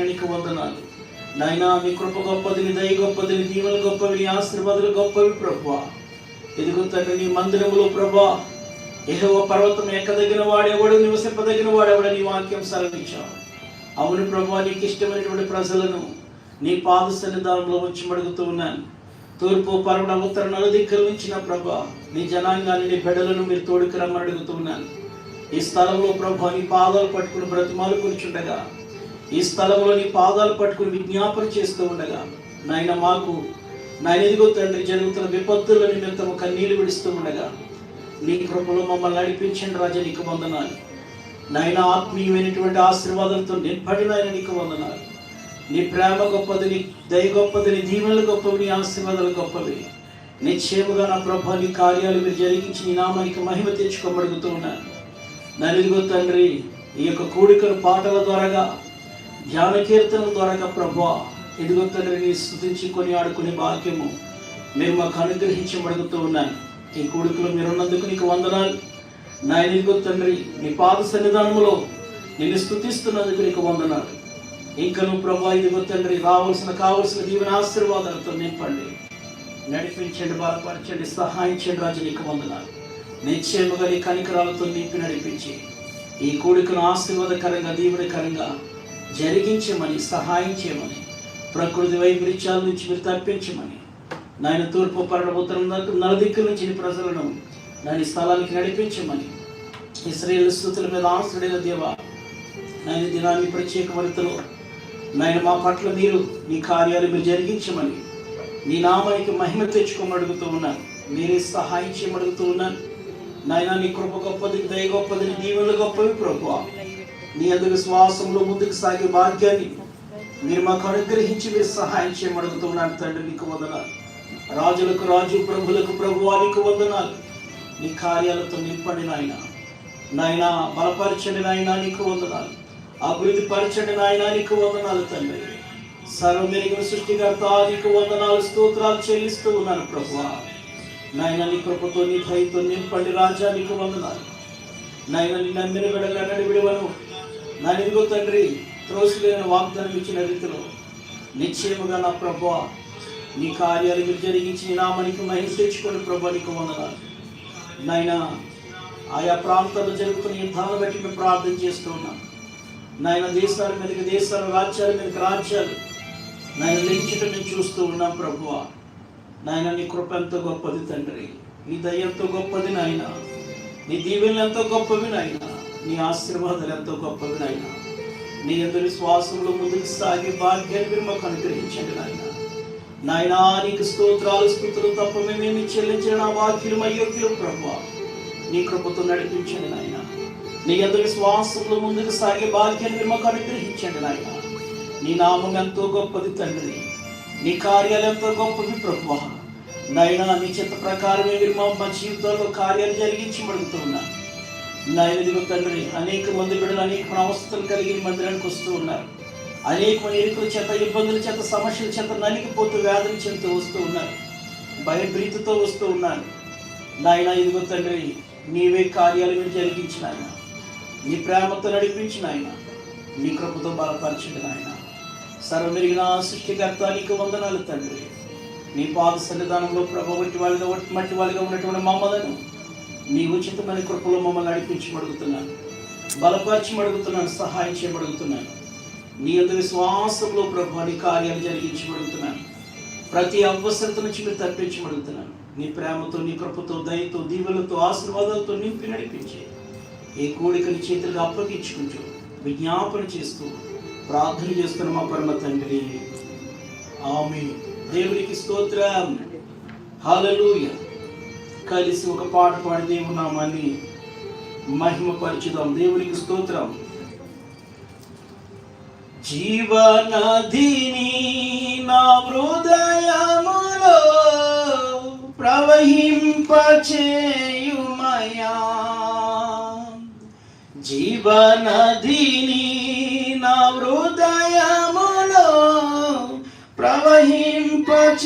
నీకు వందనాలు నాయనా. నీ కృప గొప్పది, నీ దయ గొప్పది, నీ దీవెనలు గొప్పవి, నీ ఆశీర్వాదాలు గొప్పవి ప్రభువా. ఇదిగో తండ్రి నీ మందిరములో ప్రభా యెహోవా పర్వతం ఎక్కదగిన వాడెవడు, నివసింపదగిన వాడెవడు నీ వాక్యం సెలవించావు. అవును ప్రభువా, నీకు ఇష్టమైనటువంటి ప్రజలను నీ పాద సన్నిధానంలో వచ్చి మడుగుతూ ఉన్నాను. తూర్పు పరమణ ఉత్తర నలుదిక్కుల నుంచి నా ప్రభా నీ జనాంగాన్ని నీ బిడ్డలను మీరు తోడుకు రమ్మని అడుగుతూ ఉన్నాను. ఈ స్థలంలో ప్రభా నీ పాదాలు పట్టుకుని బ్రతిమాలు కూర్చుండగా, ఈ స్థలంలో నీ పాదాలు పట్టుకుని విజ్ఞాపన చేస్తూ ఉండగా నాయన మాకు నాయన ఎదుగో తండ్రి జరుగుతున్న విపత్తుల నిమిత్తము కన్నీళ్లు విడుస్తూ ఉండగా నీ కృపలో మమ్మల్ని నడిపించండి రాజా. నీకు వందనాలు నాయన. ఆత్మీయమైనటువంటి ఆశీర్వాదంతో నింపడిన నీకు వందనాలు. నీ ప్రేమ గొప్పది, నీ దయ గొప్పది, నీ దీవెనలు గొప్పవి, నీ ఆశీర్వాదాలు గొప్పవి. నిశ్చయముగా నా ప్రభా నీ కార్యాలు మీరు జరిగించి నీ నామానికి మహిమ తెచ్చుకోమడుగుతూ ఉన్నాను. నా ఎదుగో తండ్రి ఈ యొక్క కూడికలు పాటల ద్వారాగా ధ్యాన కీర్తనల ద్వారాగా ప్రభా ఎదుగో తండ్రిని స్తుతించి కొని ఆడుకునే భాగ్యము మీరు మాకు అనుగ్రహించమడుగుతూ ఉన్నాను. ఈ కూడికలో మీరున్నందుకు నీకు వందనాలు నాయన. ఎదుగో తండ్రి నీ పాద సన్నిధానములో నిన్ను స్తుతిస్తున్నందుకు నీకు వందనాలు. ఇంకా నువ్వు ప్రభా ఇదిగో తండ్రి కావలసిన దీవెన ఆశీర్వాదాలతో నింపండి, నడిపించండి, బలపరచండి, సహాయించండి రాజు. నీకు వందనాలు. నిశ్చయముగా నీ కనికరాలతో నింపి నడిపించి ఈ కూడికను ఆశీర్వాదకరంగా దీవెనకరంగా జరిగించమని, సహాయం చేయమని, ప్రకృతి వైపరీత్యాల నుంచి మీరు తప్పించమని నాయన. తూర్పు పరమ ఉత్తరం నలుదిక్కుల నుంచి నీ ప్రజలను నాయన స్థలానికి నడిపించమని, ఇశ్రాయేలు స్తుతుల మీద ఆశ్రయుడైన దేవా నాయన దినాన్ని ప్రత్యేకమరితలో నాయన మా పట్ల మీరు నీ కార్యాలు మీరు జరిగించమని, నీ నామానికి మహిమ తెచ్చుకోమడుగుతూ ఉన్నాను. మీరే సహాయం చేయమడుగుతూ ఉన్నాను నాయన. నీ కృప గొప్పది, దయ గొప్పది, నీ దీవెనలు గొప్పవి ప్రభువా. నీ అందు విశ్వాసంలో ముందుకు సాగే భాగ్యాన్ని మీరు మాకు అనుగ్రహించి మీరు సహాయం చేయమడుగుతూ ఉన్నాను తండ్రి. నీకు వందనాలు. రాజులకు రాజు, ప్రభులకు ప్రభువా నీకు వందనాలు. నీ కార్యాలతో నింపండి నాయన. నాయన బలపరచండి నాయన, నీకు వందనాలు. అభివృద్ధి పరచండి నాయన, నీకు వందనాలు తండ్రి. సర్వమెరిగిన సృష్టికర్త నీకు వందనాలు, స్తోత్రాలు చెల్లిస్తూ ఉన్నాను ప్రభువా. నాయన నీ కృపతో నీ దయతో నింపండి రాజా. నీకు వందనాలు నాయన. నీ నమ్మిన బిడ్డగా నడివిడవను నాయన. ఇదిగో తండ్రి త్రోసిలేని వాగ్దానం ఇచ్చిన రీతిలో నిశ్చయముగా నా ప్రభువా నీ కార్యాలు మీరు జరిగించి నీ నామానికి మహిమ తెచ్చుకోండి ప్రభువా. నీకు వందనాలు నాయన. ఆయా ప్రాంతాల్లో జరుగుతున్న యుద్ధాలను బట్టి మేము ప్రార్థన చేస్తూ ఉన్నాం నాయన. దేశాల మీదకి దేశాలు, రాజ్యాల మీదకి రాజ్యాలు నాయన లెంచటం మేము చూస్తూ ఉన్నాం ప్రభువా. నాయన నీ కృప ఎంతో గొప్పది తండ్రి, నీ దయ ఎంతో గొప్పది నాయన, నీ దీవెనలు ఎంతో గొప్పవి నాయన, నీ ఆశీర్వాదాలు ఎంతో గొప్పవి నాయన. నీ యందు విశ్వాసంలో ముందుకు సాగే భాగ్యాన్ని మీరు మాకు అనుగ్రహించండి నాయన. నాయన నీకు స్తోత్రాలు స్తుతులు తప్ప మేమేమి చెల్లించిన నా వాక్యులు అయోగ్యులు ప్రభువా. నీ కృపతో నడిపించండి నాయన. నీ యందు విశ్వాసంలో ముందుకు సాగే భాగ్యాన్ని మీరు మాకు అనుగ్రహించండి నాయన. నీ నామం ఎంతో గొప్పది తండ్రి, నీ కార్యాలు ఎంతో గొప్పది ప్రభువా. నాయన నీ చిత్త ప్రకారమే మీరు మా జీవితంలో కార్యాలు జరిగించి మడుగుతూ ఉన్నారు నాయన. ఇదిగో తండ్రి అనేక మంది బిడ్డలు అనేక అవస్థలు కలిగి మందిరానికి వస్తూ ఉన్నారు. అనేక మంది ఇరుకుల చేత, ఇబ్బందుల చేత, సమస్యల చేత నలిగిపోతూ వ్యాధుల చేత వస్తూ ఉన్నారు, భయభీతితో వస్తూ ఉన్నారు నాయన. ఇదిగో తండ్రి నీవే కార్యాలు మీరు జరిగించిన ఆయన, నీ ప్రేమతో నడిపించిన ఆయన, నీ కృపతో బలపరచండి నాయన. సర్వమెరిగిన సృష్టికర్త నీకు వందనాలు తండ్రి. నీ పాద సన్నిధానంలో ప్రభు మట్టి వాళ్ళగా ఉన్నటువంటి మమ్మలను నీ ఉచితమైన కృపలో మమ్మల్ని నడిపించమడుగుతున్నాను, బలపరచమడుగుతున్నాను, సహాయం చేయమడుగుతున్నాను. నీ యందు విశ్వాసంలో ప్రభు నీ కార్యాలు జరిగించమడుగుతున్నాను. ప్రతి అవసరత నుంచి మీరు తప్పించమడుగుతున్నాను. నీ ప్రేమతో, నీ కృపతో, దయతో, దీవులతో, ఆశీర్వాదాలతో నింపి నడిపించి ఈ కోడికని చేతులుగా అప్పగించుకుంటూ విజ్ఞాపన చేస్తూ ప్రార్థన చేస్తున్న మా పరమ తండ్రి ఆమేన్. దేవునికి స్తోత్రం. హల్లెలూయా. కలిసి ఒక పాట పాడి దేవుని నామాన్ని మహిమపరచుదాం. దేవునికి స్తోత్రం. జీవనదిని నా హృదయములో ప్రవహింపచేయుమయా, జీవనదిని నా హృదయములో ప్రవహింపచేయుమయా.